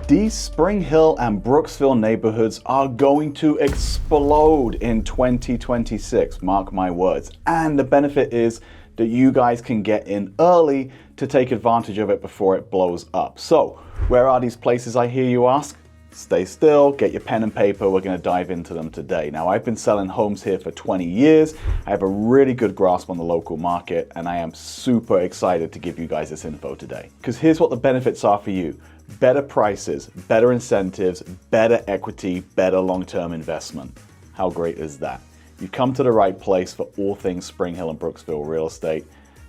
These Spring Hill and Brooksville neighborhoods are going to explode in 2026, mark my words. And the benefit is that you guys can get in early to take advantage of it before it blows up. So, where are these places, I hear you ask? Stay still, get your pen and paper, we're going to dive into them today. Now, I've been selling homes here for 20 years. I have a really good grasp on the local market, and I am super excited to give you guys this info today. Because here's what the benefits are for you. Better prices, better incentives, better equity, better long-term investment. How great is that? You've come to the right place for all things Spring Hill and Brooksville real estate.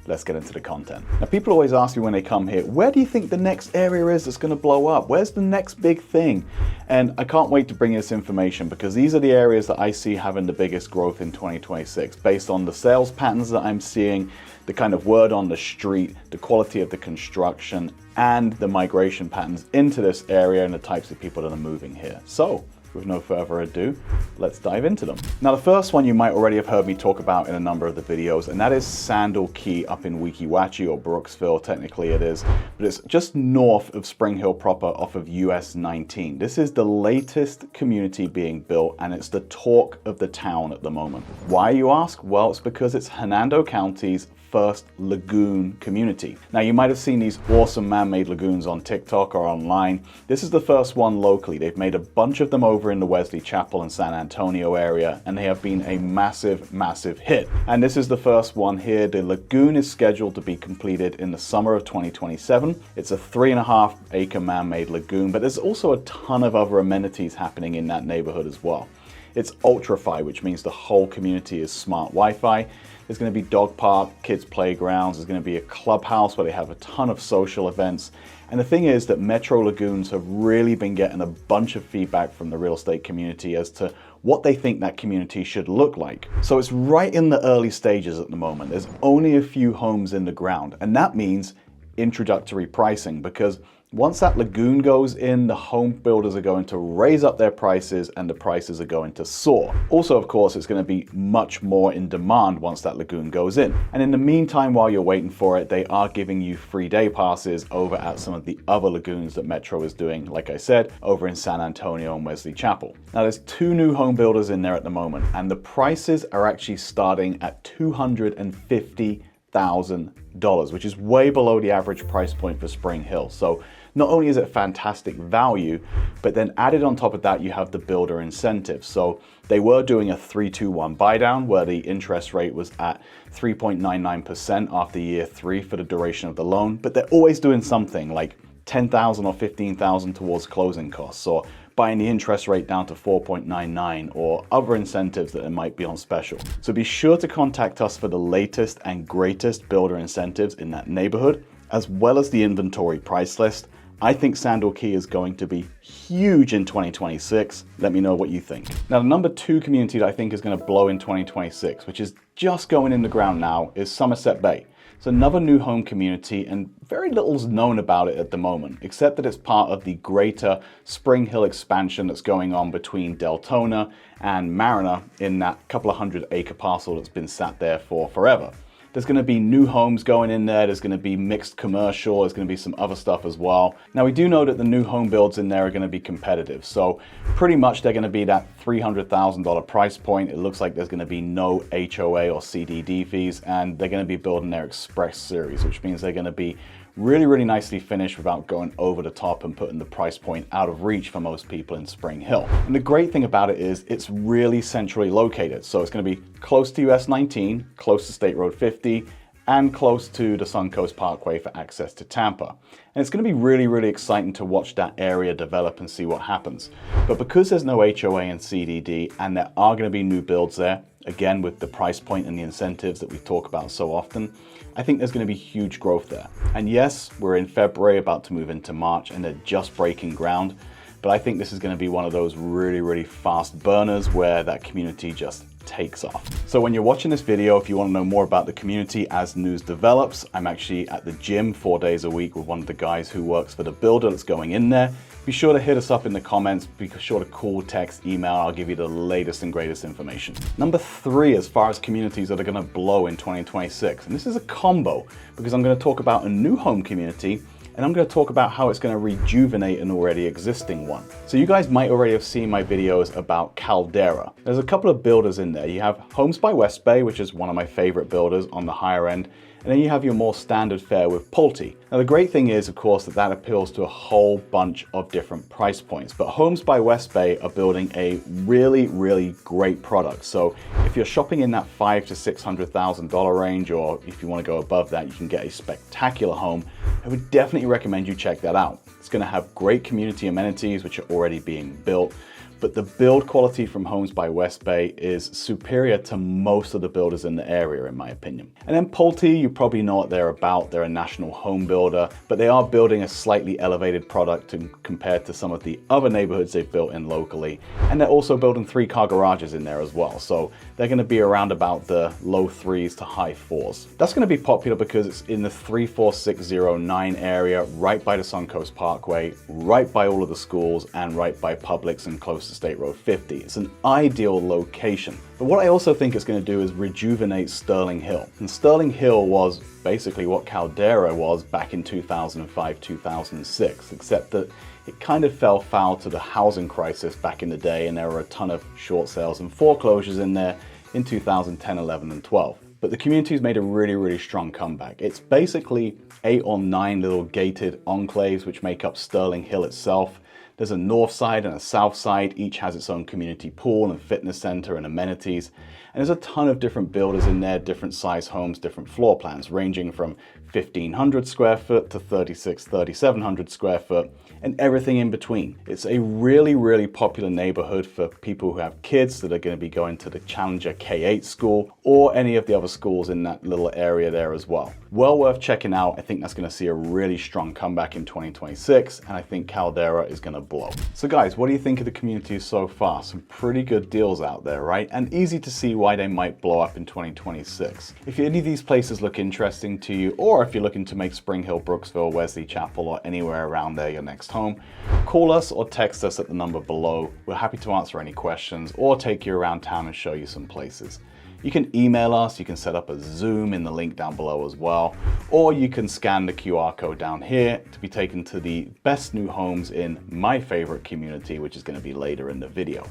Let's get into the content. Now, people always ask me when they come here, where do you think the next area is that's going to blow up? Where's the next big thing? And I can't wait to bring you this information because these are the areas that I see having the biggest growth in 2026 based on the sales patterns that I'm seeing, the kind of word on the street, the quality of the construction, and the migration patterns into this area and the types of people that are moving here. So, with no further ado, let's dive into them. Now, the first one you might already have heard me talk about in a number of the videos, and that is Sandal Key up in Weeki Wachee, or Brooksville, technically it is, but it's just north of Spring Hill proper off of US 19. This is the latest community being built, and it's the talk of the town at the moment. Why, you ask? Well, it's because it's Hernando County's first lagoon community. Now, you might have seen these awesome man-made lagoons on TikTok or online. This is the first one locally. They've made a bunch of them over in the Wesley Chapel and San Antonio area, and they have been a massive, massive hit. And this is the first one here. The lagoon is scheduled to be completed in the summer of 2027. It's a 3.5 acre man-made lagoon, but there's also a ton of other amenities happening in that neighborhood as well. It's ultra-fi, which means the whole community is smart Wi-Fi. There's going to be dog park, kids playgrounds, there's going to be a clubhouse where they have a ton of social events. And the thing is that Metro Lagoons have really been getting a bunch of feedback from the real estate community as to what they think that community should look like. So it's right in the early stages at the moment. There's only a few homes in the ground, and that means introductory pricing, because once that lagoon goes in, the home builders are going to raise up their prices and the prices are going to soar. Also, of course, it's going to be much more in demand once that lagoon goes in. And in the meantime, while you're waiting for it, they are giving you free day passes over at some of the other lagoons that Metro is doing, like I said, over in San Antonio and Wesley Chapel. Now, there's 2 new home builders in there at the moment, and the prices are actually starting at $250,000, which is way below the average price point for Spring Hill. So not only is it fantastic value, but then added on top of that, you have the builder incentives. So they were doing a 3-2-1 buy down where the interest rate was at 3.99% after year 3 for the duration of the loan, but they're always doing something like $10,000 or $15,000 towards closing costs, or buying the interest rate down to 4.99, or other incentives that it might be on special. So be sure to contact us for the latest and greatest builder incentives in that neighborhood, as well as the inventory price list. I think Sandal Key is going to be huge in 2026. Let me know what you think. Now, the number 2 community that I think is going to blow in 2026, which is just going in the ground now, is Somerset Bay. It's another new home community, and very little's known about it at the moment, except that it's part of the greater Spring Hill expansion that's going on between Deltona and Mariner in that couple of 100-acre parcel that's been sat there for forever. There's going to be new homes going in there, there's going to be mixed commercial, there's going to be some other stuff as well. Now, we do know that the new home builds in there are going to be competitive, so pretty much they're going to be that $300,000 price point. It looks like there's going to be no HOA or CDD fees, and they're going to be building their Express series, which means they're going to be really, really nicely finished without going over the top and putting the price point out of reach for most people in Spring Hill. And the great thing about it is it's really centrally located. So it's going to be close to US 19, close to State Road 50, and close to the Suncoast Parkway for access to Tampa. And it's going to be really, really exciting to watch that area develop and see what happens. But because there's no HOA and CDD, and there are going to be new builds there, again with the price point and the incentives that we talk about so often, I think there's going to be huge growth there. And yes, we're in February, about to move into March, and they're just breaking ground. But I think this is going to be one of those really, really fast burners where that community just takes off. So when you're watching this video, if you want to know more about the community as news develops, I'm actually at the gym 4 days a week with one of the guys who works for the builder that's going in there. Be sure to hit us up in the comments, be sure to call, text, email, I'll give you the latest and greatest information. Number 3, as far as communities that are going to blow in 2026, and this is a combo because I'm going to talk about a new home community and I'm going to talk about how it's going to rejuvenate an already existing one. So you guys might already have seen my videos about Caldera. There's a couple of builders in there. You have Homes by West Bay, which is one of my favorite builders on the higher end, and then you have your more standard fare with Pulte. Now the great thing is, of course, that appeals to a whole bunch of different price points, but Homes by West Bay are building a really great product. So if you're shopping in that $500,000 to $600,000 range, or if you want to go above that, you can get a spectacular home. I would definitely recommend you check that out. It's going to have great community amenities, which are already being built. But the build quality from Homes by West Bay is superior to most of the builders in the area, in my opinion. And then Pulte, you probably know what they're about. They're a national home builder, but they are building a slightly elevated product compared to some of the other neighborhoods they've built in locally. And they're also building 3-car garages in there as well. So they're going to be around about the low 3s to high 4s. That's going to be popular because it's in the 34609 area, right by the Suncoast Parkway, right by all of the schools, and right by Publix and close to State Road 50. It's an ideal location. But what I also think it's going to do is rejuvenate Sterling Hill. And Sterling Hill was basically what Caldera was back in 2005, 2006, except that it kind of fell foul to the housing crisis back in the day, and there were a ton of short sales and foreclosures in there in 2010, 11, and 12. But the community's made a really strong comeback. It's basically 8 or 9 little gated enclaves which make up Sterling Hill itself. There's a north side and a south side. Each has its own community pool and fitness center and amenities. And there's a ton of different builders in there, different size homes, different floor plans, ranging from 1,500 square foot to 3,700 square foot, and everything in between. It's a really popular neighborhood for people who have kids that are going to be going to the Challenger K-8 school or any of the other schools in that little area there as well. Well worth checking out. I think that's going to see a really strong comeback in 2026, and I think Caldera is going to blow. So guys, what do you think of the community so far? Some pretty good deals out there, right? And easy to see why they might blow up in 2026. If any of these places look interesting to you, or if you're looking to make Spring Hill, Brooksville, Wesley Chapel, or anywhere around there your next home, call us or text us at the number below. We're happy to answer any questions or take you around town and show you some places. You can email us, you can set up a Zoom in the link down below as well, or you can scan the QR code down here to be taken to the best new homes in my favorite community, which is going to be later in the video.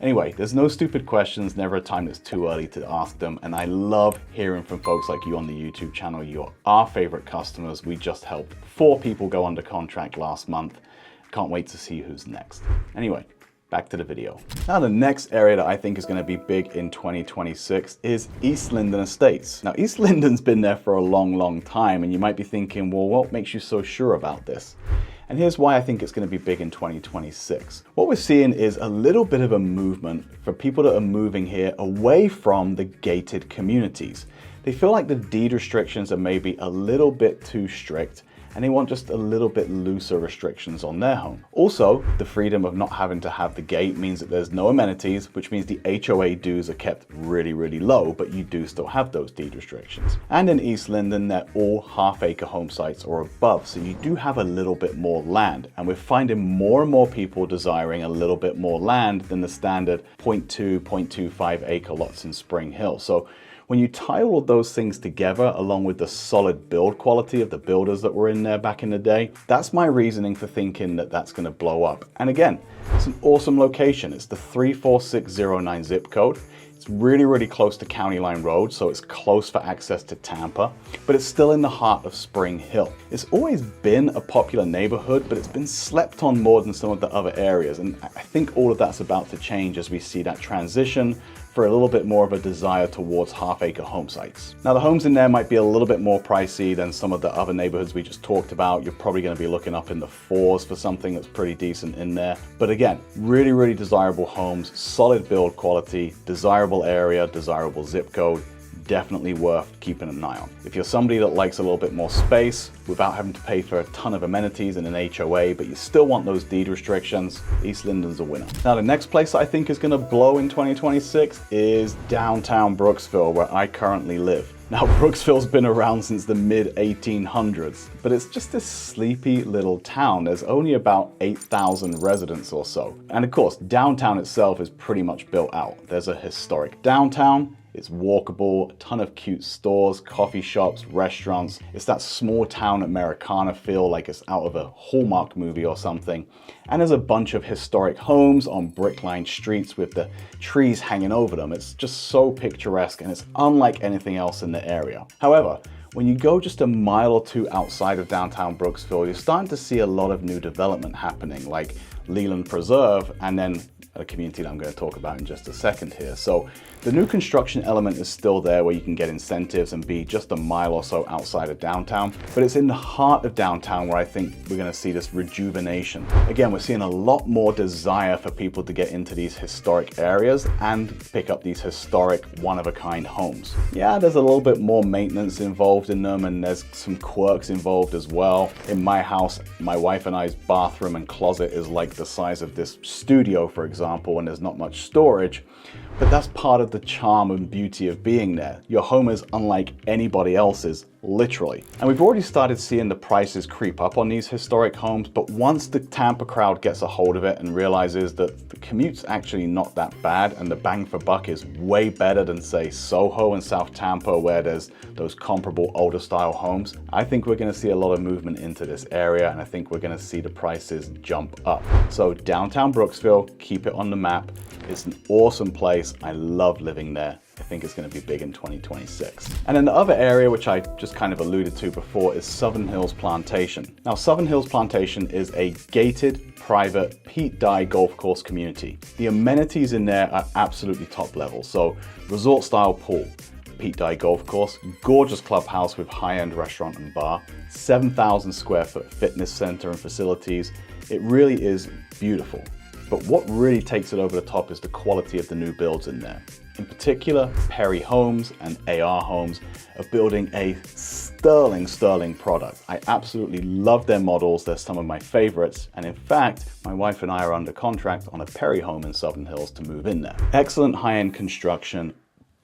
Anyway, there's no stupid questions, never a time that's too early to ask them, and I love hearing from folks like you on the YouTube channel. You're our favorite customers. We just helped 4 people go under contract last month. Can't wait to see who's next. Anyway, back to the video. Now the next area that I think is going to be big in 2026 is East Linden Estates. Now East Linden's been there for a long time, and you might be thinking, well, what makes you so sure about this? And here's why I think it's going to be big in 2026. What we're seeing is a little bit of a movement for people that are moving here away from the gated communities. They feel like the deed restrictions are maybe a little bit too strict, and they want just a little bit looser restrictions on their home. Also, the freedom of not having to have the gate means that there's no amenities, which means the HOA dues are kept really low, but you do still have those deed restrictions. And in East Linden, they're all half-acre home sites or above, so you do have a little bit more land. And we're finding more and more people desiring a little bit more land than the standard 0.2, 0.25 acre lots in Spring Hill. So when you tie all of those things together, along with the solid build quality of the builders that were in there back in the day, that's my reasoning for thinking that that's going to blow up. And again, it's an awesome location. It's the 34609 zip code. It's really close to County Line Road, so it's close for access to Tampa, but it's still in the heart of Spring Hill. It's always been a popular neighborhood, but it's been slept on more than some of the other areas, and I think all of that's about to change as we see that transition for a little bit more of a desire towards half-acre home sites. Now the homes in there might be a little bit more pricey than some of the other neighborhoods we just talked about. You're probably going to be looking up in the 4s for something that's pretty decent in there. But again, really desirable homes, solid build quality, desirable area, desirable zip code. Definitely worth keeping an eye on. If you're somebody that likes a little bit more space without having to pay for a ton of amenities in an HOA, but you still want those deed restrictions, East Linden's a winner. Now the next place I think is going to blow in 2026 is downtown Brooksville, where I currently live. Now Brooksville's been around since the mid 1800s, but it's just this sleepy little town. There's only about 8,000 residents or so. And of course, downtown itself is pretty much built out. There's a historic downtown, It's walkable, a ton of cute stores, coffee shops, restaurants. It's that small town Americana feel, like it's out of a Hallmark movie or something. And there's a bunch of historic homes on brick-lined streets with the trees hanging over them. It's just so picturesque and it's unlike anything else in the area. However, when you go just a mile or two outside of downtown Brooksville, you're starting to see a lot of new development happening, like Leland Preserve, and then a community that I'm going to talk about in just a second here. So the new construction element is still there where you can get incentives and be just a mile or so outside of downtown, but it's in the heart of downtown where I think we're going to see this rejuvenation. Again, we're seeing a lot more desire for people to get into these historic areas and pick up these historic one-of-a-kind homes. Yeah, there's a little bit more maintenance involved in them and there's some quirks involved as well. In my house, my wife and I's bathroom and closet is like the size of this studio, for example, and there's not much storage. But that's part of the charm and beauty of being there. Your home is unlike anybody else's, literally. And we've already started seeing the prices creep up on these historic homes, but once the Tampa crowd gets a hold of it and realizes that the commute's actually not that bad and the bang for buck is way better than, say, Soho and South Tampa, where there's those comparable older style homes, I think we're gonna see a lot of movement into this area, and I think we're gonna see the prices jump up. So downtown Brooksville, keep it on the map. It's an awesome place. I love living there. I think it's going to be big in 2026. And then the other area, which I just kind of alluded to before, is Southern Hills Plantation. Now, Southern Hills Plantation is a gated, private, Pete Dye golf course community. The amenities in there are absolutely top level. So resort style pool, Pete Dye golf course, gorgeous clubhouse with high-end restaurant and bar, 7,000 square foot fitness center and facilities. It really is beautiful. But what really takes it over the top is the quality of the new builds in there. In particular, Perry Homes and AR Homes are building a sterling product. I absolutely love their models. They're some of my favorites. And in fact, my wife and I are under contract on a Perry home in Southern Hills to move in there. Excellent high-end construction,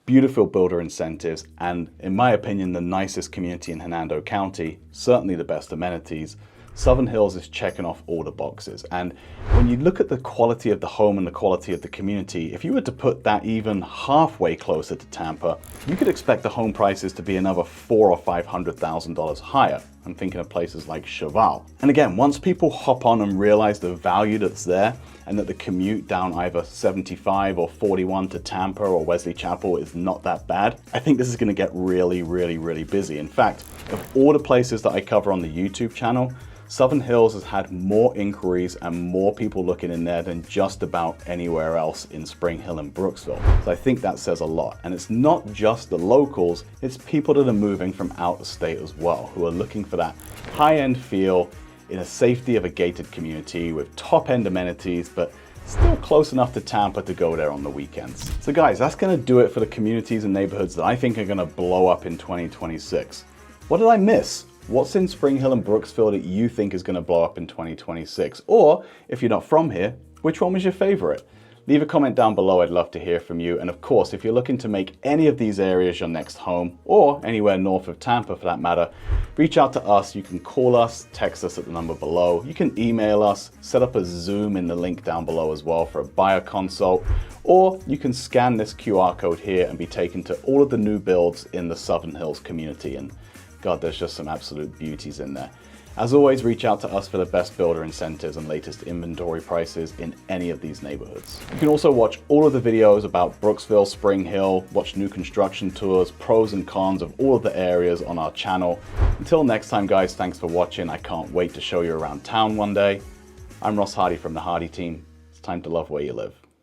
beautiful builder incentives, and in my opinion, the nicest community in Hernando County, certainly the best amenities. Southern Hills is checking off all the boxes. And when you look at the quality of the home and the quality of the community, if you were to put that even halfway closer to Tampa, you could expect the home prices to be another $400,000 or $500,000 higher. I'm thinking of places like Cheval. And again, once people hop on and realize the value that's there and that the commute down either 75 or 41 to Tampa or Wesley Chapel is not that bad, I think this is going to get really busy. In fact, of all the places that I cover on the YouTube channel, Southern Hills has had more inquiries and more people looking in there than just about anywhere else in Spring Hill and Brooksville. So I think that says a lot. And it's not just the locals, it's people that are moving from out of state as well, who are looking for that high-end feel in a safety of a gated community with top-end amenities, but still close enough to Tampa to go there on the weekends. So guys, that's gonna do it for the communities and neighborhoods that I think are gonna blow up in 2026. What did I miss? What's in Spring Hill and Brooksville that you think is going to blow up in 2026? Or, if you're not from here, which one was your favorite? Leave a comment down below, I'd love to hear from you. And of course, if you're looking to make any of these areas your next home, or anywhere north of Tampa for that matter, reach out to us. You can call us, text us at the number below. You can email us, set up a Zoom in the link down below as well for a buyer consult. Or you can scan this QR code here and be taken to all of the new builds in the Southern Hills community. And God, there's just some absolute beauties in there. As always, reach out to us for the best builder incentives and latest inventory prices in any of these neighborhoods. You can also watch all of the videos about Brooksville, Spring Hill, watch new construction tours, pros and cons of all of the areas on our channel. Until next time, guys, thanks for watching. I can't wait to show you around town one day. I'm Ross Hardy from the Hardy team. It's time to love where you live.